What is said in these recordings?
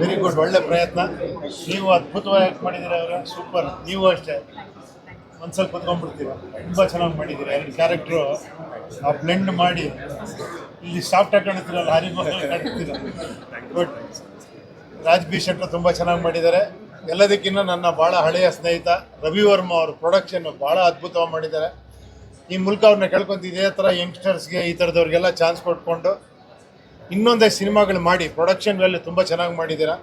Very good, ಒಳ್ಳೆ ಪ್ರಯತ್ನ. ನೀವು ಅದ್ಭುತವಾಗಿ ಮಾಡಿದ್ದೀರಾ ಅವರ, ಸೂಪರ್. ನೀವು ಅಷ್ಟೇ ಒಂದ್ಸಲ ಕುತ್ಕೊಂಡ್ಬಿಡ್ತೀರ, ತುಂಬ ಚೆನ್ನಾಗಿ ಮಾಡಿದ್ದೀರಾ. ಎರಡು ಕ್ಯಾರೆಕ್ಟ್ರು ಆ ಬ್ಲೆಂಡ್ ಮಾಡಿ ಇಲ್ಲಿ ಸಾಫ್ಟಾಗಿ ಕಾಣುತ್ತೀರಲ್ಲ, ಹರಿಮೋಹನ್ ಕಾಣುತ್ತೀರ. ಗುಡ್. ರಾಜ್ ಬಿ ಶೆಟ್ಟರ್ ತುಂಬ ಚೆನ್ನಾಗಿ ಮಾಡಿದ್ದಾರೆ. ಎಲ್ಲದಕ್ಕಿಂತ ನನ್ನ ಭಾಳ ಹಳೆಯ ಸ್ನೇಹಿತ ರವಿ ವರ್ಮ ಅವರು ಪ್ರೊಡಕ್ಷನ್ ಭಾಳ ಅದ್ಭುತವಾಗಿ ಮಾಡಿದ್ದಾರೆ. ಈ ಮೂಲಕ ಅವ್ರನ್ನ ಕೇಳ್ಕೊಂತ ಇದೇ ಥರ ಯಂಗ್ಸ್ಟರ್ಸ್ಗೆ ಈ ಥರದವ್ರಿಗೆಲ್ಲ ಚಾನ್ಸ್ ಕೊಟ್ಕೊಂಡು ಇನ್ನೊಂದೇ ಸಿನಿಮಾಗಳು ಮಾಡಿ ಪ್ರೊಡಕ್ಷನ್ ವ್ಯಾಲ್ಯೂ ತುಂಬ ಚೆನ್ನಾಗಿ ಮಾಡಿದ್ದೀರಾ.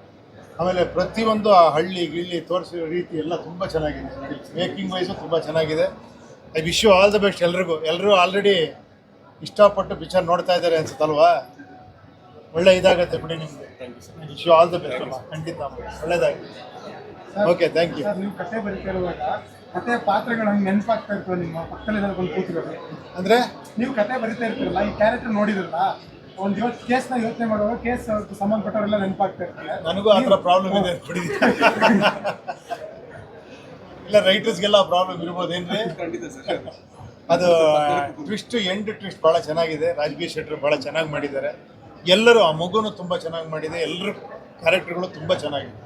ಆಮೇಲೆ ಪ್ರತಿಯೊಂದು ಆ ಹಳ್ಳಿ ಗಿಳ್ಳಿ ತೋರಿಸಿರೋ ರೀತಿ ಎಲ್ಲ ತುಂಬ ಚೆನ್ನಾಗಿದೆ. ಮೇಕಿಂಗ್ ವೈಸು ತುಂಬ ಚೆನ್ನಾಗಿದೆ. I wish you all the best ಎಲ್ರಿಗೂ. ಎಲ್ಲರೂ ಆಲ್ರೆಡಿ ಇಷ್ಟಪಟ್ಟು ಪಿಕ್ಚರ್ ನೋಡ್ತಾ ಇದ್ದಾರೆ ಅನ್ಸುತ್ತಲ್ವಾ? ಒಳ್ಳೆ ಇದಾಗತ್ತೆ ಬಿಡಿ ನಿಮಗೆ. Wish you all the best ಅಮ್ಮ, ಖಂಡಿತ ಒಳ್ಳೆಯದಾಗಿ. Okay, thank you. ನೀವು ಕತೆ ಬರೀತಿರುವಾಗ ಕತೆ ಪಾತ್ರಗಳು ಹಂಗೆ ನೆನಪಾಗ್ತಾ ಇರ್ತವೆ ನಿಮ್ಮ ಪಕ್ಕದಲ್ಲಿ ಬಂದು ಕೂತಿರೋದು. ಅಂದರೆ ನೀವು ಕತೆ ಬರೀತಾ ಇರ್ತೀರಲ್ಲ, ಈ ಕ್ಯಾರೆಕ್ಟರ್ ನೋಡಿದ್ರಲ್ಲ, ಒಂದು ಕೇಸ್ನ ಯೋಚನೆ ಮಾಡುವಾಗ ಕೇಸ್ ಸಂಬಂಧಪಟ್ಟವರೆಲ್ಲ ನೆನಪಾಗ್ತಾ ಇರ್ತಾರೆ. ನನಗೂ ಆ ಥರ ಪ್ರಾಬ್ಲಮ್ ಇದೆ ಬಿಡಿ. ಇಲ್ಲ, ರೈಟರ್ಸ್ಗೆಲ್ಲ ಪ್ರಾಬ್ಲಮ್ ಇರ್ಬೋದೇನ್ರಿ? ಅದು ಟ್ವಿಸ್ಟ್, ಎಂಡ್ ಟ್ವಿಸ್ಟ್ ಭಾಳ ಚೆನ್ನಾಗಿದೆ. ರಾಜ್ ಬಿ ಶೆಟ್ಟರ್ ಭಾಳ ಚೆನ್ನಾಗಿ ಮಾಡಿದ್ದಾರೆ. ಎಲ್ಲರೂ, ಆ ಮಗುನು ತುಂಬ ಚೆನ್ನಾಗಿ ಮಾಡಿದೆ. ಎಲ್ಲರೂ ಕ್ಯಾರೆಕ್ಟರ್ಗಳು ತುಂಬ ಚೆನ್ನಾಗಿದೆ.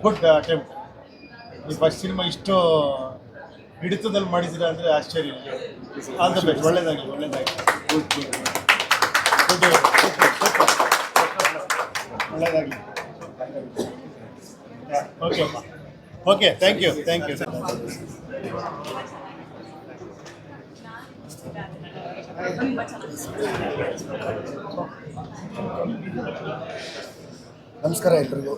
Good attempt. ಈ ಫಸ್ಟ್ ಸಿನಿಮಾ ಇಷ್ಟು ಹಿಡಿತದಲ್ಲಿ ಮಾಡಿದ್ದೀರಾ ಅಂದರೆ ಆಶ್ಚರ್ಯ. All the best. ಒಳ್ಳೆಯದಾಗಲಿ, ಒಳ್ಳೆಯದಾಗಲಿ. ಗುಡ್ ಗುಡ್ ಗುಡ್, ಒಳ್ಳೆಯದಾಗಲಿ. ಓಕೆ ಅಮ್ಮ, okay, thank you, thank you. ನಮಸ್ಕಾರ ಎಲ್ರಿಗೂ.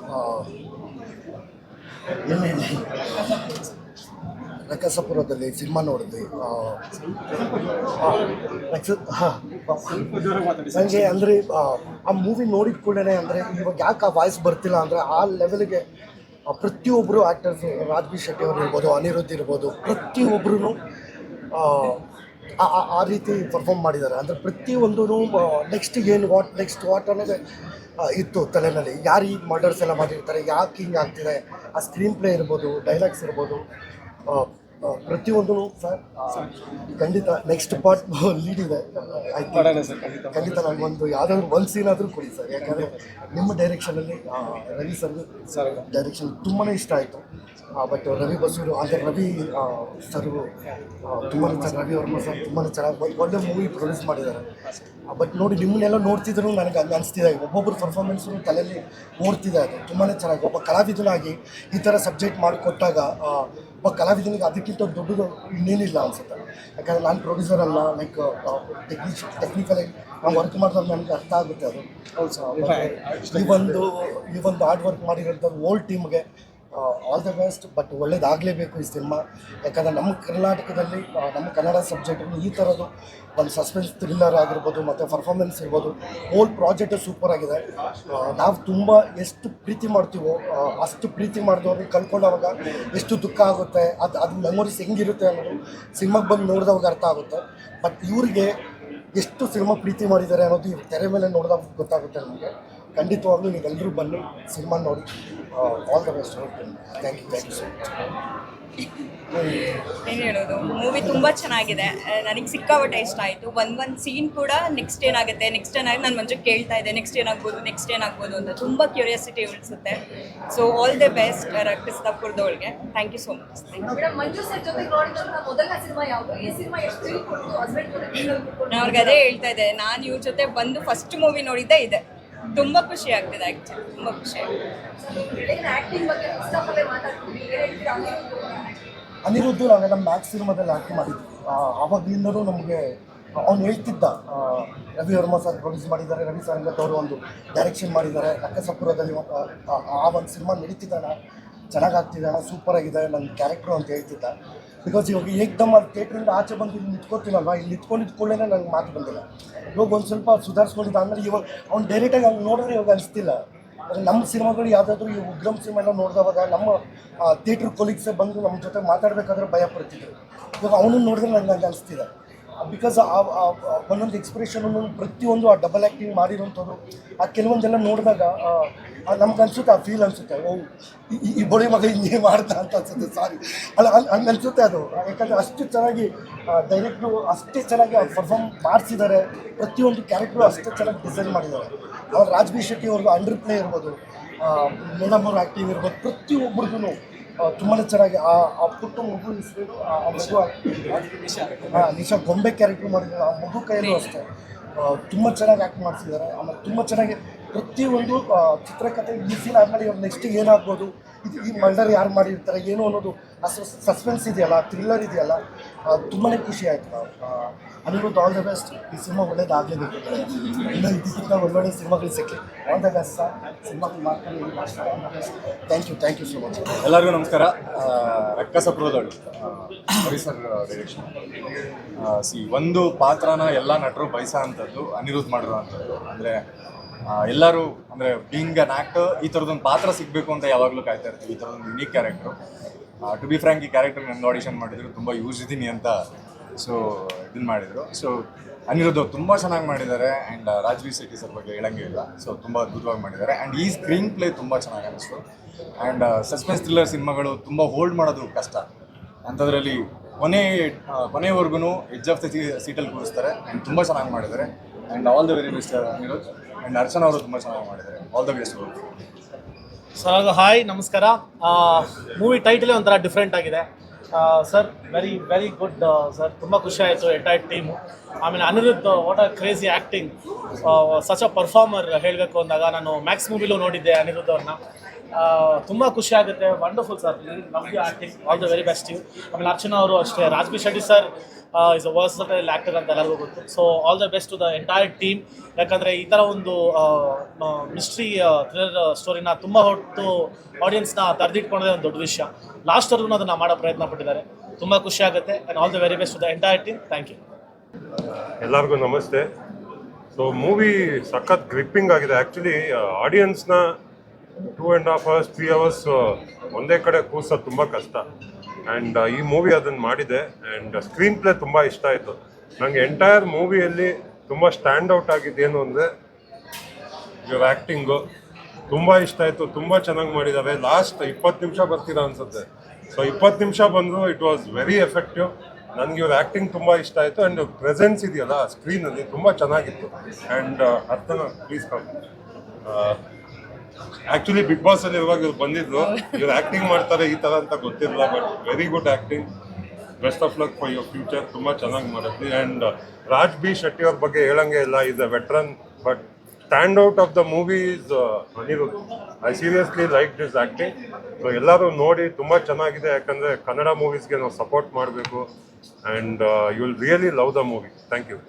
ರಕ್ಕಸಪುರದಲ್ಲಿ ಸಿನಿಮಾ ನೋಡಿದ್ವಿ. ನನಗೆ ಅಂದರೆ ಆ ಮೂವಿ ನೋಡಿದ ಕೂಡಲೇ ಅಂದರೆ ಇವಾಗ ಯಾಕೆ ಆ ವಾಯ್ಸ್ ಬರ್ತಿಲ್ಲ ಅಂದರೆ ಆ ಲೆವೆಲ್ಗೆ ಪ್ರತಿಯೊಬ್ಬರು ಆ್ಯಕ್ಟರ್ಸು, ರಾಜ್ ಬಿ ಶೆಟ್ಟಿ ಅವರು ಇರ್ಬೋದು, ಅನಿರುದ್ಧ್ ಇರ್ಬೋದು, ಪ್ರತಿಯೊಬ್ಬರೂ ಆ ರೀತಿ ಪರ್ಫಾರ್ಮ್ ಮಾಡಿದ್ದಾರೆ. ಅಂದರೆ ಪ್ರತಿಯೊಂದೂ ನೆಕ್ಸ್ಟ್ ಏನು, ನೆಕ್ಸ್ಟ್ ವಾಟ್ ಅನ್ನೋದೇ ಇತ್ತು ತಲೆಯಲ್ಲಿ. ಯಾರು ಈ ಮರ್ಡರ್ಸ್ ಎಲ್ಲ ಮಾಡಿರ್ತಾರೆ, ಯಾಕೆ ಹಿಂಗೆ ಆಗ್ತಿದೆ, ಆ ಸ್ಕ್ರೀನ್ ಪ್ಲೇ ಇರ್ಬೋದು, ಡೈಲಾಗ್ಸ್ ಇರ್ಬೋದು, ಪ್ರತಿಯೊಂದು ಸರ್ ಖಂಡಿತ ನೆಕ್ಸ್ಟ್ ಪಾರ್ಟ್ ಲೀಡ್ ಇದೆ. ಖಂಡಿತ ನನಗೊಂದು ಯಾವುದಾದ್ರು ಒಂದು ಸೀನ್ ಆದರೂ ಕೊಡಿ ಸರ್. ಯಾಕಂದರೆ ನಿಮ್ಮ ಡೈರೆಕ್ಷನಲ್ಲಿ ರವಿ ಸರ್ ಡೈರೆಕ್ಷನ್ ತುಂಬಾ ಇಷ್ಟ ಆಯಿತು. ಬಟ್ ರವಿ ಬಸೂರು ಅಂದರೆ ರವಿ ಸರ್ ತುಂಬಾ ಚೆನ್ನಾಗಿ, ರವಿ ವರ್ಮ ಸರ್ ತುಂಬಾ ಚೆನ್ನಾಗಿ ಒಳ್ಳೆ ಮೂವಿ ಪ್ರೊಡ್ಯೂಸ್ ಮಾಡಿದ್ದಾರೆ. ಬಟ್ ನೋಡಿ, ನಿಮ್ಮನ್ನೆಲ್ಲ ನೋಡ್ತಿದ್ರು ನನಗೆ ಹಂಗೆ ಅನಿಸ್ತಿದೆ. ಒಬ್ಬೊಬ್ಬರು ಪರ್ಫಾರ್ಮೆನ್ಸು ತಲೆಯಲ್ಲಿ ಓಡ್ತಿದೆ. ಅದು ತುಂಬಾ ಚೆನ್ನಾಗಿ ಒಬ್ಬ ಕಲಾವಿದನಾಗಿ ಈ ಥರ ಸಬ್ಜೆಕ್ಟ್ ಮಾಡಿಕೊಟ್ಟಾಗ ಒಬ್ಬ ಕಲಾವಿದನಿಗೆ ಅದಕ್ಕಿಂತ ದೊಡ್ಡದು ಇನ್ನೇನಿಲ್ಲ ಅನಿಸುತ್ತೆ. ಯಾಕಂದರೆ ನಾನು ಪ್ರೊಡ್ಯೂಸರ್ ಅಲ್ಲ, ಲೈಕ್ ಟೆಕ್ನಿಕಲಾಗಿ ನಾವು ವರ್ಕ್ ಮಾಡಿದಾಗ ನನಗೆ ಅರ್ಥ ಆಗುತ್ತೆ ಅದು. ಈ ಒಂದು ಹಾರ್ಡ್ ವರ್ಕ್ ಮಾಡಿರೋಂಥ ಓಲ್ಡ್ ಟೀಮ್ಗೆ ಆಲ್ ದ ಬೆಸ್ಟ್. ಬಟ್ ಒಳ್ಳೇದಾಗಲೇಬೇಕು ಈ ಸಿನಿಮಾ. ಯಾಕಂದರೆ ನಮ್ಮ ಕರ್ನಾಟಕದಲ್ಲಿ ನಮ್ಮ ಕನ್ನಡ ಸಬ್ಜೆಕ್ಟಲ್ಲಿ ಈ ಥರದ್ದು ಒಂದು ಸಸ್ಪೆನ್ಸ್ ಥ್ರಿಲ್ಲರ್ ಆಗಿರ್ಬೋದು ಮತ್ತು ಪರ್ಫಾರ್ಮೆನ್ಸ್ ಇರ್ಬೋದು, ಹೋಲ್ ಪ್ರಾಜೆಕ್ಟು ಸೂಪರ್ ಆಗಿದೆ. ನಾವು ತುಂಬ ಎಷ್ಟು ಪ್ರೀತಿ ಮಾಡ್ತೀವೋ ಅಷ್ಟು ಪ್ರೀತಿ ಮಾಡಿದವ್ರಿಗೆ ಕಳ್ಕೊಂಡವಾಗ ಎಷ್ಟು ದುಃಖ ಆಗುತ್ತೆ, ಅದು ಮೆಮೊರೀಸ್ ಹೆಂಗಿರುತ್ತೆ ಅನ್ನೋದು ಸಿನಿಮಾಗೆ ಬಂದು ನೋಡಿದವಾಗ ಅರ್ಥ ಆಗುತ್ತೆ. ಬಟ್ ಇವರಿಗೆ ಎಷ್ಟು ಸಿನಿಮಾ ಪ್ರೀತಿ ಮಾಡಿದ್ದಾರೆ ಅನ್ನೋದು ಈ ತೆರೆ ಮೇಲೆ ನೋಡಿದಾಗ ಗೊತ್ತಾಗುತ್ತೆ ನಮಗೆ. ಖಂಡಿತವಾಗ್ಲೂ ನೀವೆಲ್ಲರೂ ಬನ್ನಿ, ಸಿನಿಮಾ ನೋಡಿ. All the best. Thank you so much. ಏನು ಹೇಳೋದು, ಮೂವಿ ತುಂಬ ಚೆನ್ನಾಗಿದೆ. ನನಗೆ ಸಿಕ್ಕಾಪಟ್ಟೆ ಇಷ್ಟ ಆಯಿತು. ಒಂದು ಸೀನ್ ಕೂಡ ನೆಕ್ಸ್ಟ್ ಏನಾಗುತ್ತೆ ನಾನು ಮಂಜು ಕೇಳ್ತಾ ಇದ್ದೆ, ನೆಕ್ಸ್ಟ್ ಏನಾಗ್ಬೋದು ಅಂತ ತುಂಬ ಕ್ಯೂರಿಯಾಸಿಟಿ ಉಳಿಸುತ್ತೆ. ಸೊ ಆಲ್ ದಿ ಬೆಸ್ಟ್ ರಕ್ತಸಪುರದವಳಿಗೆ. Thank you so much. ನಾನು ಅವ್ರಿಗೆ ಅದೇ ಹೇಳ್ತಾ ಇದ್ದೆ, ನಾನು ಇವ್ರ ಜೊತೆ ಬಂದು ಫಸ್ಟ್ ಮೂವಿ ನೋಡಿದ್ದೆ ಇದೆ. ತುಂಬ ಖುಷಿ ಆಗ್ತಿದೆ, ಆ್ಯಕ್ಚುಲಿ ತುಂಬ ಖುಷಿ ಆಗ್ತಿದೆ. ಅನಿರುದ್ಧ್ ನಾವೆಲ್ಲ ನಮ್ಮ ಮ್ಯಾಕ್ಸ್ ಸಿನಿಮಾದಲ್ಲಿ ಆ್ಯಕ್ಟ್ ಮಾಡಿದ್ವಿ. ಆವಾಗಲಿಂದಲೂ ನಮಗೆ ಅವ್ನು ಹೇಳ್ತಿದ್ದ, ರವಿ ವರ್ಮ ಸರ್ ಪ್ರೊಡ್ಯೂಸ್ ಮಾಡಿದ್ದಾರೆ, ರವಿ ಸಂಗತ್ ಅವರು ಒಂದು ಡೈರೆಕ್ಷನ್ ಮಾಡಿದ್ದಾರೆ, ರಕ್ಕಸಪುರದಲ್ಲಿ ಆ ಒಂದು ಸಿನಿಮಾ ನಡೀತಿದ್ದಾನ, ಚೆನ್ನಾಗಾಗ್ತಿದ್ದಾನ, ಸೂಪರಾಗಿದೆ ನನ್ನ ಕ್ಯಾರೆಕ್ಟ್ರು ಅಂತ ಹೇಳ್ತಿದ್ದ. ಬಿಕಾಸ್ ಇವಾಗ ಏಕ್ದಮ್ ಅದು ಥಿಯೇಟ್ರಿಂದ ಆಚೆ ಬಂದು ಇಲ್ಲಿ ನಿಂತ್ಕೋತೀನಲ್ವ, ಇಲ್ಲಿ ನಿಂತ್ಕೊಂಡಿದ್ದ ಕೂಡಲೇ ನನಗೆ ಮಾತು ಬಂದಿಲ್ಲ. ಇವಾಗ ಒಂದು ಸ್ವಲ್ಪ ಸುಧಾರಿಸ್ಕೊಂಡಿದ್ದ. ಆಮೇಲೆ ಇವಾಗ ಅವ್ನು ಡೈರೆಕ್ಟಾಗಿ ಅವ್ನು ನೋಡಿದ್ರೆ ಇವಾಗ ಅನಿಸ್ತಿಲ್ಲ. ನಮ್ಮ ಸಿನಿಮಾಗಳು ಯಾವುದಾದ್ರೂ ಈ ಉಗ್ರಂ ಸಿನಿಮಾ ಎಲ್ಲ ನೋಡಿದವಾಗ ನಮ್ಮ ಥಿಯೇಟ್ರ್ ಕೊಲೀಗ್ಸೇ ಬಂದು ನಮ್ಮ ಜೊತೆ ಮಾತಾಡಬೇಕಾದ್ರೆ ಭಯ ಪಡ್ತಿದ್ರು. ಇವಾಗ ಅವನು ನೋಡಿದ್ರೆ ನನಗೆ ಅನಿಸ್ತಿದೆ. ಬಿಕಾಸ್ ಒಂದೊಂದು ಎಕ್ಸ್ಪ್ರೆಷನ್ ಪ್ರತಿಯೊಂದು ಆ ಡಬಲ್ ಆ್ಯಕ್ಟಿಂಗ್ ಮಾಡಿರೋಂಥದ್ದು, ಆ ಕೆಲವೊಂದೆಲ್ಲ ನೋಡಿದಾಗ ನಮ್ಗೆ ಅನಿಸುತ್ತೆ, ಆ ಫೀಲ್ ಅನಿಸುತ್ತೆ, ಓ ಈ ಬೋಳಿ ಮಗ ಹಿಂಗೆ ಮಾಡ್ತಾ ಅಂತ ಅನಿಸುತ್ತೆ. ಸಾರಿ, ಅಲ್ಲ ಹಂಗೆ ಅನಿಸುತ್ತೆ ಅದು. ಯಾಕಂದರೆ ಅಷ್ಟು ಚೆನ್ನಾಗಿ ಡೈರೆಕ್ಟ್ರು ಅಷ್ಟೇ ಚೆನ್ನಾಗಿ ಪರ್ಫಾರ್ಮ್ ಮಾಡಿಸಿದ್ದಾರೆ. ಪ್ರತಿಯೊಂದು ಕ್ಯಾರೆಕ್ಟ್ರು ಅಷ್ಟೇ ಚೆನ್ನಾಗಿ ಡಿಸೈನ್ ಮಾಡಿದ್ದಾರೆ. ಅವ್ರು ರಾಜ್ ಬಿ ಶೆಟ್ಟಿ ಅವ್ರಿಗೂ ಅಂಡರ್ ಪ್ಲೇ ಇರ್ಬೋದು, ಮೇಡಮ್ ಅವ್ರ ಆ್ಯಕ್ಟಿಂಗ್ ಇರ್ಬೋದು, ಪ್ರತಿಯೊಬ್ಬರಿಗೂ ತುಂಬಾ ಚೆನ್ನಾಗಿ ಆ ಪುಟ್ಟ ಮಗು ಹೆಸರು ಆ ಮಗು ನಿಶಾ ಗೊಂಬೆ ಕ್ಯಾರೆಕ್ಟರ್ ಮಾಡಿದ್ದಾರೆ. ಆ ಮಗು ಕೈಯಲ್ಲೂ ಅಷ್ಟೇ ತುಂಬ ಚೆನ್ನಾಗಿ ಆ್ಯಕ್ಟ್ ಮಾಡಿಸಿದ್ದಾರೆ. ಆಮೇಲೆ ತುಂಬ ಚೆನ್ನಾಗಿ ಪ್ರತಿಯೊಂದು ಚಿತ್ರಕಥೆ ಈ ಸೀನ್ ಆದಮೇಲೆ ಇವ್ರು ನೆಕ್ಸ್ಟ್ ಏನಾಗ್ಬೋದು, ಈ ಮರ್ಡರ್ ಯಾರು ಮಾಡಿರ್ತಾರೆ ಏನು ಅನ್ನೋದು ಆ ಸಸ್ಪೆನ್ಸ್ ಇದೆಯಲ್ಲ, ಥ್ರಿಲ್ಲರ್ ಇದೆಯಲ್ಲ, ತುಂಬಾ ಖುಷಿ ಆಯಿತು. Aniruddh all the best. ಈ ಸಿನಿಮಾ ಒಳ್ಳೇದಾಗಲೇಬೇಕು, ಇನ್ನೂ ಇದಕ್ಕಿಂತ ಒಳ್ಳೊಳ್ಳೆ ಸಿನಿಮಾಗಳು ಸಿಕ್ಕಲಿ. All the best sir. ಸಿನಿಮಾಗಳು ಮಾಡ್ಕೊಂಡು ಥ್ಯಾಂಕ್ ಯು ಸೊ ಮಚ್. ಎಲ್ಲರಿಗೂ ನಮಸ್ಕಾರ. ರಕ್ಕಸಪುರದಳು ಪರಿಸರ್ ಡೈರೆಕ್ಷನ್. ಒಂದು ಪಾತ್ರನ ಎಲ್ಲ ನಟರು ಬಯಸೋ ಅಂಥದ್ದು ಅನಿರುದ್ಧ್ ಮಾಡಿರೋ ಅಂಥದ್ದು. ಅಂದರೆ ಎಲ್ಲರೂ ಅಂದರೆ ಬೀಯಿಂಗ್ ಅನ್ ಆ್ಯಕ್ಟರ್ ಈ ಥರದೊಂದು ಪಾತ್ರ ಸಿಗಬೇಕು ಅಂತ ಯಾವಾಗಲೂ ಕಾಯ್ತಾ ಇರ್ತೀವಿ. ಈ ಥರದೊಂದು unique character. To be frank, ಈ ಕ್ಯಾರೆಕ್ಟರ್ ನನ್ನ ಆಡಿಷನ್ ಮಾಡಿದ್ರು, ತುಂಬ ಯೂಸ್ ಇದ್ದೀನಿ ಅಂತ ಇದನ್ನು ಮಾಡಿದರು. ಸೊ ಅನಿರುದ್ಧ್ ತುಂಬ ಚೆನ್ನಾಗಿ ಮಾಡಿದ್ದಾರೆ. ಆ್ಯಂಡ್ ರಾಜ್ವಿ ಶೆಟ್ಟಿ ಸರ್ ಬಗ್ಗೆ ಹೇಳಂಗೆ ಇಲ್ಲ. ಸೊ ತುಂಬ ಅದ್ಭುತವಾಗಿ ಮಾಡಿದ್ದಾರೆ. ಆ್ಯಂಡ್ ಈ ಸ್ಕ್ರೀನ್ ಪ್ಲೇ ತುಂಬ ಚೆನ್ನಾಗಿ ಅನ್ನಿಸ್ತು. ಆ್ಯಂಡ್ ಸಸ್ಪೆನ್ಸ್ ಥ್ರಿಲ್ಲರ್ ಸಿನಿಮಾಗಳು ತುಂಬ ಹೋಲ್ಡ್ ಮಾಡೋದು ಕಷ್ಟ. ಅಂಥದ್ರಲ್ಲಿ ಕೊನೆವರೆಗೂ ಎಡ್ಜ್ ಆಫ್ ದ ಸೀಟಲ್ಲಿ ಕೂರಿಸ್ತಾರೆ. ಆ್ಯಂಡ್ ತುಂಬ ಚೆನ್ನಾಗಿ ಮಾಡಿದ್ದಾರೆ. And all the very best Anirudh. And Archana ಅವರು ತುಂಬ ಚೆನ್ನಾಗಿ ಮಾಡಿದ್ದಾರೆ. ಆಲ್ ದ ಬೆಸ್ಟ್ ಅವರು. ಸರ್ ಹಾಯ್, ನಮಸ್ಕಾರ. ಮೂವಿ ಟೈಟಲೇ ಒಂಥರ ಡಿಫ್ರೆಂಟ್ ಆಗಿದೆ ಸರ್. Very good sir. ತುಂಬ ಖುಷಿ ಆಯಿತು ಎಂಟೈರ್ ಟೀಮು. ಆಮೇಲೆ Anirudh what a crazy acting, such a performer ಹೇಳಬೇಕು ಅಂದಾಗ. ನಾನು ಮ್ಯಾಕ್ಸ್ ಮೂವಿಲೂ ನೋಡಿದ್ದೆ ಅನಿರುದ್ಧ್ ಅವ್ರನ್ನ. ತುಂಬ ಖುಷಿ ಆಗುತ್ತೆ. ವಂಡರ್ಫುಲ್ ಸರ್, ನಮಗೆ acting. All the very best you. ಆಮೇಲೆ ಅರ್ಚನಾ ಅವರು ಅಷ್ಟೇ. Raj B Shetty sir is a versatile actor ಅಂತ ಎಲ್ಲರಿಗೂ ಗೊತ್ತು. So all the best to the entire team. ಯಾಕಂದರೆ ಈ ಥರ ಒಂದು ಮಿಸ್ಟ್ರಿ ಥ್ರಿಲ್ಲರ್ ಸ್ಟೋರಿನ ತುಂಬ ಹೊತ್ತು ಆಡಿಯನ್ಸ್ನ ತಡೆದಿಟ್ಕೊಳ್ಳೋದೇ ಒಂದು ದೊಡ್ಡ ವಿಷಯ. ಲಾಸ್ಟ್ವರೆಗೂ ಅದನ್ನು ಮಾಡೋ ಪ್ರಯತ್ನ ಪಟ್ಟಿದ್ದಾರೆ. ತುಂಬ ಖುಷಿ ಆಗುತ್ತೆ. And all the very best to the entire team. Thank you. ಎಲ್ಲರಿಗೂ ನಮಸ್ತೆ. ಸೊ ಮೂವಿ ಸಖತ್ ಗ್ರಿಪ್ಪಿಂಗ್ ಆಗಿದೆ. ಆ್ಯಕ್ಚುಲಿ ಆಡಿಯನ್ಸ್ನ 2.5 hours 3 hours ಒಂದೇ ಕಡೆ ಕೂರ್ಸೋದು ತುಂಬ ಕಷ್ಟ. ಆ್ಯಂಡ್ ಈ ಮೂವಿ ಅದನ್ನು ಮಾಡಿದೆ. ಆ್ಯಂಡ್ ಸ್ಕ್ರೀನ್ ಪ್ಲೇ ತುಂಬ ಇಷ್ಟ ಆಯಿತು ನನಗೆ. ಎಂಟೈರ್ ಮೂವಿಯಲ್ಲಿ ತುಂಬ ಸ್ಟ್ಯಾಂಡ್ ಔಟ್ ಆಗಿದ್ದೇನು ಅಂದರೆ ಇವ್ರ ಆ್ಯಕ್ಟಿಂಗು ತುಂಬ ಇಷ್ಟ ಆಯಿತು. ತುಂಬ ಚೆನ್ನಾಗಿ ಮಾಡಿದ್ದಾರೆ. ಲಾಸ್ಟ್ 20 ನಿಮಿಷ ಬರ್ತೀರಾ ಅನಿಸುತ್ತೆ. ಸೊ 20 ನಿಮಿಷ ಬಂದರು. It was very effective. ನನಗೆ ಇವ್ರ ಆ್ಯಕ್ಟಿಂಗ್ ತುಂಬ ಇಷ್ಟ ಆಯಿತು. ಆ್ಯಂಡ್ ಪ್ರೆಸೆನ್ಸ್ ಇದೆಯಲ್ಲ ಸ್ಕ್ರೀನಲ್ಲಿ ತುಂಬ ಚೆನ್ನಾಗಿತ್ತು. And Archana please come. Actually big ಬಾಸಲ್ಲಿ ಇರುವಾಗ ಇವ್ರು ಬಂದಿದ್ರು. ಇವ್ರು ಆ್ಯಕ್ಟಿಂಗ್ ಮಾಡ್ತಾರೆ ಈ ಥರ ಅಂತ ಗೊತ್ತಿರಲಿಲ್ಲ. But very good acting. Best of luck for your future. ತುಂಬ ಚೆನ್ನಾಗಿ ಮಾಡಿದ್ವಿ. ಆ್ಯಂಡ್ ರಾಜ್ ಬಿ ಶೆಟ್ಟಿ ಅವ್ರ ಬಗ್ಗೆ ಹೇಳಂಗೆ ಇಲ್ಲ. Is a veteran. But stand out of the movie is Anirudh. I seriously like this acting. So ಎಲ್ಲರೂ ನೋಡಿ, ತುಂಬ ಚೆನ್ನಾಗಿದೆ. ಯಾಕಂದರೆ ಕನ್ನಡ ಮೂವೀಸ್ಗೆ ನಾವು ಸಪೋರ್ಟ್ ಮಾಡಬೇಕು. And you will really love the movie. Thank you.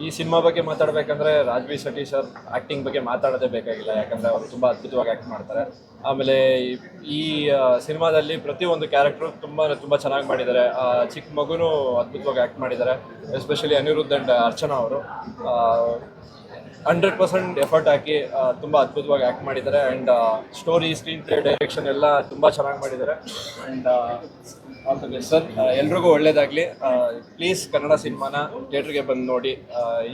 ಈ ಸಿನಿಮಾ ಬಗ್ಗೆ ಮಾತಾಡಬೇಕಂದ್ರೆ ರಾಜ್ವಿ ಶೆಟ್ಟಿ ಸರ್ ಆ್ಯಕ್ಟಿಂಗ್ ಬಗ್ಗೆ ಮಾತಾಡೋದೇ ಬೇಕಾಗಿಲ್ಲ. ಯಾಕಂದರೆ ಅವರು ತುಂಬ ಅದ್ಭುತವಾಗಿ ಆ್ಯಕ್ಟ್ ಮಾಡ್ತಾರೆ. ಆಮೇಲೆ ಈ ಸಿನಿಮಾದಲ್ಲಿ ಪ್ರತಿಯೊಂದು ಕ್ಯಾರೆಕ್ಟ್ರು ತುಂಬ ಚೆನ್ನಾಗಿ ಮಾಡಿದ್ದಾರೆ. ಚಿಕ್ಕ ಮಗುನೂ ಅದ್ಭುತವಾಗಿ ಆ್ಯಕ್ಟ್ ಮಾಡಿದ್ದಾರೆ. ಎಸ್ಪೆಷಲಿ ಅನಿರುದ್ಧ್ ಆ್ಯಂಡ್ ಅರ್ಚನಾ ಅವರು 100% ಎಫರ್ಟ್ ಹಾಕಿ ತುಂಬ ಅದ್ಭುತವಾಗಿ ಆ್ಯಕ್ಟ್ ಮಾಡಿದ್ದಾರೆ. And story, screen play, direction ಎಲ್ಲ ತುಂಬ ಚೆನ್ನಾಗಿ ಮಾಡಿದ್ದಾರೆ. And all the best sir. ಎಲ್ರಿಗೂ ಒಳ್ಳೇದಾಗಲಿ. ಪ್ಲೀಸ್ ಕನ್ನಡ ಸಿನಿಮಾನ ಥಿಯೇಟ್ರಿಗೆ ಬಂದು ನೋಡಿ.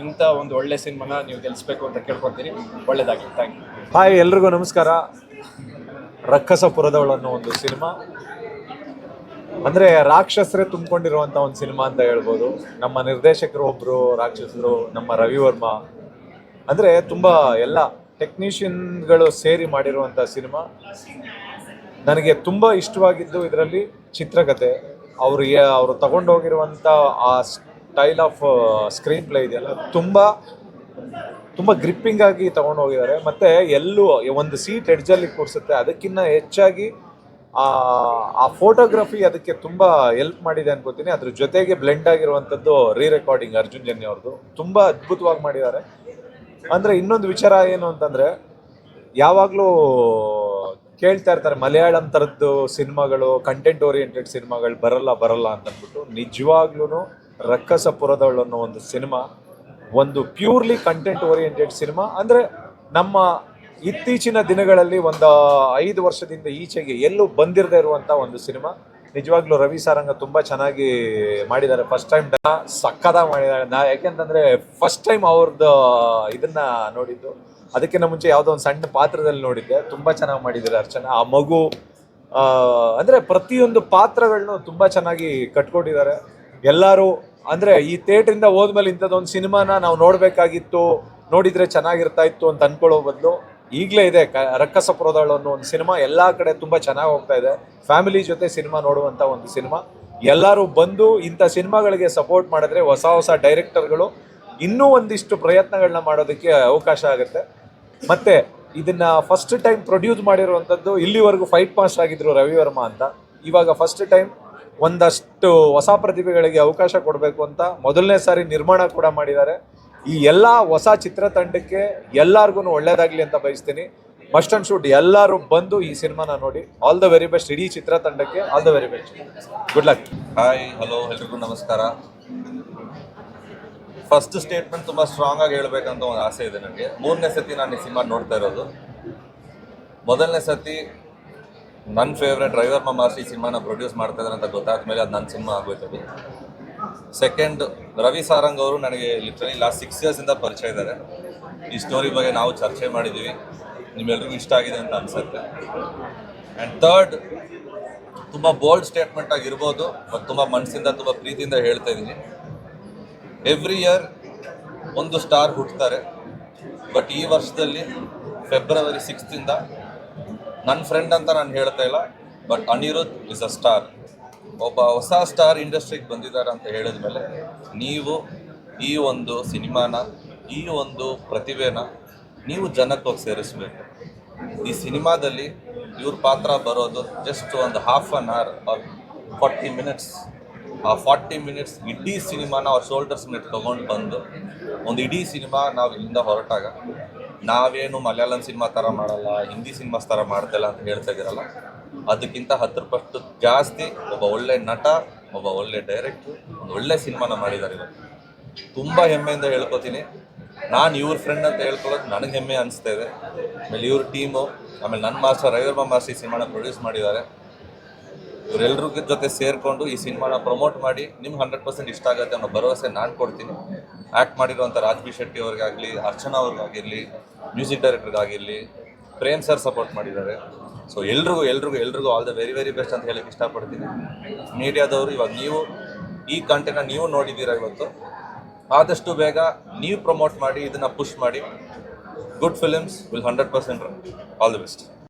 ಇಂಥ ಒಂದು ಒಳ್ಳೆ ಸಿನಿಮಾನ ನೀವು ಗೆಲ್ಲಿಸ್ಬೇಕು ಅಂತ ಕೇಳ್ಕೊತೀನಿ. ಒಳ್ಳೇದಾಗಲಿ. Thank you. ಹಾಯ್, ಎಲ್ರಿಗೂ ನಮಸ್ಕಾರ. ರಕ್ಕಸಪುರದವಳು ಅನ್ನೋ ಒಂದು ಸಿನಿಮಾ ಅಂದರೆ ರಾಕ್ಷಸರೇ ತುಂಬಿಕೊಂಡಿರುವಂಥ ಒಂದು ಸಿನಿಮಾ ಅಂತ ಹೇಳ್ಬೋದು. ನಮ್ಮ ನಿರ್ದೇಶಕರು ಒಬ್ಬರು ರಾಕ್ಷಸರು, ನಮ್ಮ ರವಿ ವರ್ಮಾ. ಅಂದರೆ ತುಂಬ ಎಲ್ಲ ಟೆಕ್ನಿಷಿಯನ್ಗಳು ಸೇರಿ ಮಾಡಿರುವಂಥ ಸಿನಿಮಾ. ನನಗೆ ತುಂಬ ಇಷ್ಟವಾಗಿದ್ದು ಇದರಲ್ಲಿ ಚಿತ್ರಕಥೆ, ಅವರು ತಗೊಂಡೋಗಿರುವಂಥ ಆ ಸ್ಟೈಲ್ ಆಫ್ ಸ್ಕ್ರೀನ್ ಪ್ಲೇ ಇದೆಯಲ್ಲ, ತುಂಬ ಗ್ರಿಪ್ಪಿಂಗ್ ಆಗಿ ತಗೊಂಡು ಹೋಗಿದ್ದಾರೆ. ಮತ್ತು ಎಲ್ಲೂ ಒಂದು ಸೀಟ್ ಎಡ್ಜಲ್ಲಿ ಕೂರಿಸುತ್ತೆ. ಅದಕ್ಕಿಂತ ಹೆಚ್ಚಾಗಿ ಆ ಫೋಟೋಗ್ರಫಿ ಅದಕ್ಕೆ ತುಂಬ ಹೆಲ್ಪ್ ಮಾಡಿದೆ ಅನ್ಕೋತೀನಿ. ಅದ್ರ ಜೊತೆಗೆ ಬ್ಲೆಂಡ್ ಆಗಿರುವಂಥದ್ದು ರೆಕಾರ್ಡಿಂಗ್ ಅರ್ಜುನ್ ಜನ್ಯ ಅವ್ರದ್ದು ತುಂಬ ಅದ್ಭುತವಾಗಿ ಮಾಡಿದ್ದಾರೆ. ಅಂದರೆ ಇನ್ನೊಂದು ವಿಚಾರ ಏನು ಅಂತಂದರೆ, ಯಾವಾಗಲೂ ಕೇಳ್ತಾ ಇರ್ತಾರೆ ಮಲಯಾಳಂ ಥರದ್ದು ಸಿನಿಮಾಗಳು, ಕಂಟೆಂಟ್ ಓರಿಯೆಂಟೆಡ್ ಸಿನಿಮಾಗಳು ಬರಲ್ಲ ಅಂತಂದ್ಬಿಟ್ಟು. ನಿಜವಾಗ್ಲೂ ರಕ್ಕಸಪುರದವಳು ಅನ್ನೋ ಒಂದು ಸಿನಿಮಾ ಒಂದು ಪ್ಯೂರ್ಲಿ ಕಂಟೆಂಟ್ ಓರಿಯೆಂಟೆಡ್ ಸಿನಿಮಾ. ಅಂದರೆ ನಮ್ಮ ಇತ್ತೀಚಿನ ದಿನಗಳಲ್ಲಿ ಒಂದು 5 ವರ್ಷದಿಂದ ಈಚೆಗೆ ಎಲ್ಲೂ ಬಂದಿರದೇ ಇರುವಂಥ ಒಂದು ಸಿನಿಮಾ. ನಿಜವಾಗ್ಲೂ ರವಿ ಸಾರಂಗ ತುಂಬ ಚೆನ್ನಾಗಿ ಮಾಡಿದ್ದಾರೆ. ಫಸ್ಟ್ ಟೈಮ್ ಸಕ್ಕತ್ತಾಗಿ ಮಾಡಿದ್ದಾರೆ. ಯಾಕೆಂತಂದರೆ ಫಸ್ಟ್ ಟೈಮ್ ಅವ್ರದ್ದು ಇದನ್ನು ನೋಡಿದ್ದು. ಅದಕ್ಕಿಂತ ಮುಂಚೆ ಯಾವುದೋ ಒಂದು ಸಣ್ಣ ಪಾತ್ರದಲ್ಲಿ ನೋಡಿದ್ದೆ. ತುಂಬ ಚೆನ್ನಾಗಿ ಮಾಡಿದ್ದಾರೆ ಅರ್ಚನಾ. ಆ ಮಗು ಅಂದರೆ ಪ್ರತಿಯೊಂದು ಪಾತ್ರಗಳನ್ನೂ ತುಂಬ ಚೆನ್ನಾಗಿ ಕಟ್ಕೊಟ್ಟಿದ್ದಾರೆ ಎಲ್ಲರೂ. ಅಂದರೆ ಈ ಥಿಯೇಟ್ರಿಂದ ಹೋದ್ಮೇಲೆ ಇಂಥದ್ದೊಂದು ಸಿನಿಮಾನ ನಾವು ನೋಡಬೇಕಾಗಿತ್ತು, ನೋಡಿದರೆ ಚೆನ್ನಾಗಿರ್ತಾ ಇತ್ತು ಅಂತ ಅಂದ್ಕೊಳ್ಳೋ ಬದಲು ಈಗಲೇ ಇದೆ ರಕ್ಕಸಪುರದಳು ಅನ್ನೋ ಒಂದು ಸಿನಿಮಾ ಎಲ್ಲ ಕಡೆ ತುಂಬ ಚೆನ್ನಾಗಿ ಹೋಗ್ತಾ ಇದೆ. ಫ್ಯಾಮಿಲಿ ಜೊತೆ ಸಿನಿಮಾ ನೋಡುವಂಥ ಒಂದು ಸಿನಿಮಾ. ಎಲ್ಲರೂ ಬಂದು ಇಂಥ ಸಿನಿಮಾಗಳಿಗೆ ಸಪೋರ್ಟ್ ಮಾಡಿದ್ರೆ ಹೊಸ ಹೊಸ ಡೈರೆಕ್ಟರ್ಗಳು ಇನ್ನೂ ಒಂದಿಷ್ಟು ಪ್ರಯತ್ನಗಳನ್ನ ಮಾಡೋದಕ್ಕೆ ಅವಕಾಶ ಆಗುತ್ತೆ. ಮತ್ತು ಇದನ್ನು ಫಸ್ಟ್ ಟೈಮ್ ಪ್ರೊಡ್ಯೂಸ್ ಮಾಡಿರುವಂಥದ್ದು, ಇಲ್ಲಿವರೆಗೂ ಫೈಟ್ ಮಾಸ್ಟರ್ ಆಗಿದ್ರು ರವಿ ವರ್ಮಾ ಅಂತ. ಇವಾಗ ಫಸ್ಟ್ ಟೈಮ್ ಒಂದಷ್ಟು ಹೊಸ ಪ್ರತಿಭೆಗಳಿಗೆ ಅವಕಾಶ ಕೊಡಬೇಕು ಅಂತ ಮೊದಲನೇ ಸಾರಿ ನಿರ್ಮಾಣ ಕೂಡ ಮಾಡಿದ್ದಾರೆ. ಈ ಎಲ್ಲ ಹೊಸ ಚಿತ್ರತಂಡಕ್ಕೆ ಎಲ್ಲರಿಗೂ ಒಳ್ಳೇದಾಗಲಿ ಅಂತ ಬಯಸ್ತೀನಿ. ಮಸ್ಟ್ ಅಂಡ್ ಶೂಟ್ ಎಲ್ಲರೂ ಬಂದು ಈ ಸಿನಿಮಾನ ನೋಡಿ. ಆಲ್ ದ ವೆರಿ ಬೆಸ್ಟ್ ಇಡೀ ಚಿತ್ರತಂಡಕ್ಕೆ. All the very best. Good luck. Hi, hello, ಎಲ್ರಿಗೂ ನಮಸ್ಕಾರ. ಫಸ್ಟ್ ಸ್ಟೇಟ್ಮೆಂಟ್ ತುಂಬ ಸ್ಟ್ರಾಂಗ್ ಆಗಿ ಹೇಳ್ಬೇಕಂತ ಒಂದು ಆಸೆ ಇದೆ ನನಗೆ. 3ನೇ ಸತಿ ನಾನು ಈ ಸಿನಿಮಾ ನೋಡ್ತಾ ಇರೋದು. ಮೊದಲನೇ ಸತಿ ನನ್ನ ಫೇವ್ರೆಟ್ ರವಿ ವರ್ಮಾ ಮಾಸ್ಟರ್ ಈ ಸಿನಿಮಾನ ಪ್ರೊಡ್ಯೂಸ್ ಮಾಡ್ತಾ ಇದ್ದಾರೆ ಅಂತ ಗೊತ್ತಾದ ಮೇಲೆ ಅದು ನನ್ನ ಸಿನಿಮಾ ಆಗೋಯ್ತದು. ಸೆಕೆಂಡ್, ರವಿ ಸಾರಂಗ್ ಅವರು ನನಗೆ ಲಿಟ್ರಲಿ ಲಾಸ್ಟ್ 6 ಇಯರ್ಸಿಂದ ಪರಿಚಯ ಇದ್ದಾರೆ. ಈ ಸ್ಟೋರಿ ಬಗ್ಗೆ ನಾವು ಚರ್ಚೆ ಮಾಡಿದ್ದೀವಿ, ನಿಮ್ಮೆಲ್ರಿಗೂ ಇಷ್ಟ ಆಗಿದೆ ಅಂತ ಅನಿಸುತ್ತೆ. ಆ್ಯಂಡ್ ಥರ್ಡ್, ತುಂಬ ಬೋಲ್ಡ್ ಸ್ಟೇಟ್ಮೆಂಟ್ ಆಗಿರ್ಬೋದು, ಮತ್ತು ತುಂಬ ಮನಸ್ಸಿಂದ ತುಂಬ ಪ್ರೀತಿಯಿಂದ ಹೇಳ್ತಾ ಇದ್ದೀನಿ. ಎವ್ರಿ ಇಯರ್ ಒಂದು ಸ್ಟಾರ್ ಹುಟ್ಟುತ್ತಾರೆ, ಬಟ್ ಈ ವರ್ಷದಲ್ಲಿ ಫೆಬ್ರವರಿ 6th ನನ್ನ ಫ್ರೆಂಡ್ ಅಂತ ನಾನು ಹೇಳ್ತಾ ಇಲ್ಲ, but Anirudh is a star. ಒಬ್ಬ ಹೊಸ ಸ್ಟಾರ್ ಇಂಡಸ್ಟ್ರಿಗೆ ಬಂದಿದ್ದಾರೆ ಅಂತ ಹೇಳಿದ್ಮೇಲೆ ನೀವು ಈ ಒಂದು ಸಿನಿಮಾನ, ಈ ಒಂದು ಪ್ರತಿಭೆನ ನೀವು ಜನಕ್ಕೆ ಹೋಗಿ ಸೇರಿಸ್ಬೇಕು. ಈ ಸಿನಿಮಾದಲ್ಲಿ ಇವ್ರ ಪಾತ್ರ ಬರೋದು ಜಸ್ಟ್ ಒಂದು ½ an hour ಆರ್ 40 minutes. ಆ 40 minutes ಇಡೀ ಸಿನಿಮಾನ ಅವ್ರ ಶೋಲ್ಡರ್ಸ್ ಮೇಲೆ ತೊಗೊಂಡು ಬಂದು ಒಂದು ಇಡೀ ಸಿನಿಮಾ ನಾವು ಇಲ್ಲಿಂದ ಹೊರಟಾಗ ನಾವೇನು ಮಲಯಾಳಂ ಸಿನಿಮಾ ಥರ ಮಾಡಲ್ಲ, ಹಿಂದಿ ಸಿನಿಮಾಸ್ ಥರ ಮಾಡ್ತಿಲ್ಲ ಅಂತ ಹೇಳ್ತಾ ಇದ್ದೀರಲ್ಲ, ಅದಕ್ಕಿಂತ 10 ಪಟ್ಟು ಜಾಸ್ತಿ ಒಬ್ಬ ಒಳ್ಳೆ ನಟ, ಒಬ್ಬ ಒಳ್ಳೆ ಡೈರೆಕ್ಟ್ರು ಒಂದು ಒಳ್ಳೆ ಸಿನಿಮಾನ ಮಾಡಿದ್ದಾರೆ. ಇವತ್ತು ತುಂಬ ಹೆಮ್ಮೆಯಿಂದ ಹೇಳ್ಕೊತೀನಿ. ನಾನು ಇವ್ರ ಫ್ರೆಂಡ್ ಅಂತ ಹೇಳ್ಕೊಳ್ಳೋದು ನನಗೆ ಹೆಮ್ಮೆ ಅನಿಸ್ತಾ ಇದೆ. ಆಮೇಲೆ ಇವ್ರ ಟೀಮು, ಆಮೇಲೆ ನನ್ನ ಮಾಸ್ಟರ್ ರವಿ ವರ್ಮಾ ಮಾಸ್ಟರ್ ಈ ಸಿನಿಮಾನ ಪ್ರೊಡ್ಯೂಸ್ ಮಾಡಿದ್ದಾರೆ. ಇವರೆಲ್ಲರ ಜೊತೆ ಸೇರಿಕೊಂಡು ಈ ಸಿನಿಮಾನ ಪ್ರಮೋಟ್ ಮಾಡಿ ನಿಮ್ಗೆ 100% ಇಷ್ಟ ಆಗುತ್ತೆ ಅನ್ನೋ ಭರವಸೆ ನಾನು ಕೊಡ್ತೀನಿ. ಆ್ಯಕ್ಟ್ ಮಾಡಿರುವಂಥ ರಾಜ್ಬಿ ಶೆಟ್ಟಿ ಅವ್ರಿಗಾಗಲಿ, ಅರ್ಚನಾ ಅವ್ರಿಗಾಗಿರಲಿ, ಮ್ಯೂಸಿಕ್ ಡೈರೆಕ್ಟರ್ಗಾಗಿರಲಿ, ಪ್ರೇಮ್ ಸರ್ ಸಪೋರ್ಟ್ ಮಾಡಿದ್ದಾರೆ. ಸೊ ಎಲ್ರಿಗೂ all the very very best ಅಂತ ಹೇಳಕ್ಕೆ ಇಷ್ಟಪಡ್ತೀನಿ. ಮೀಡಿಯಾದವರು ಇವಾಗ ನೀವು ಈ ಕಂಟೆಂಟ್ನ ನೀವು ನೋಡಿದ್ದೀರಾ, ಇವತ್ತು ಆದಷ್ಟು ಬೇಗ ನೀವು ಪ್ರಮೋಟ್ ಮಾಡಿ, ಇದನ್ನು ಪುಷ್ ಮಾಡಿ. Good films will 100% run. All the best.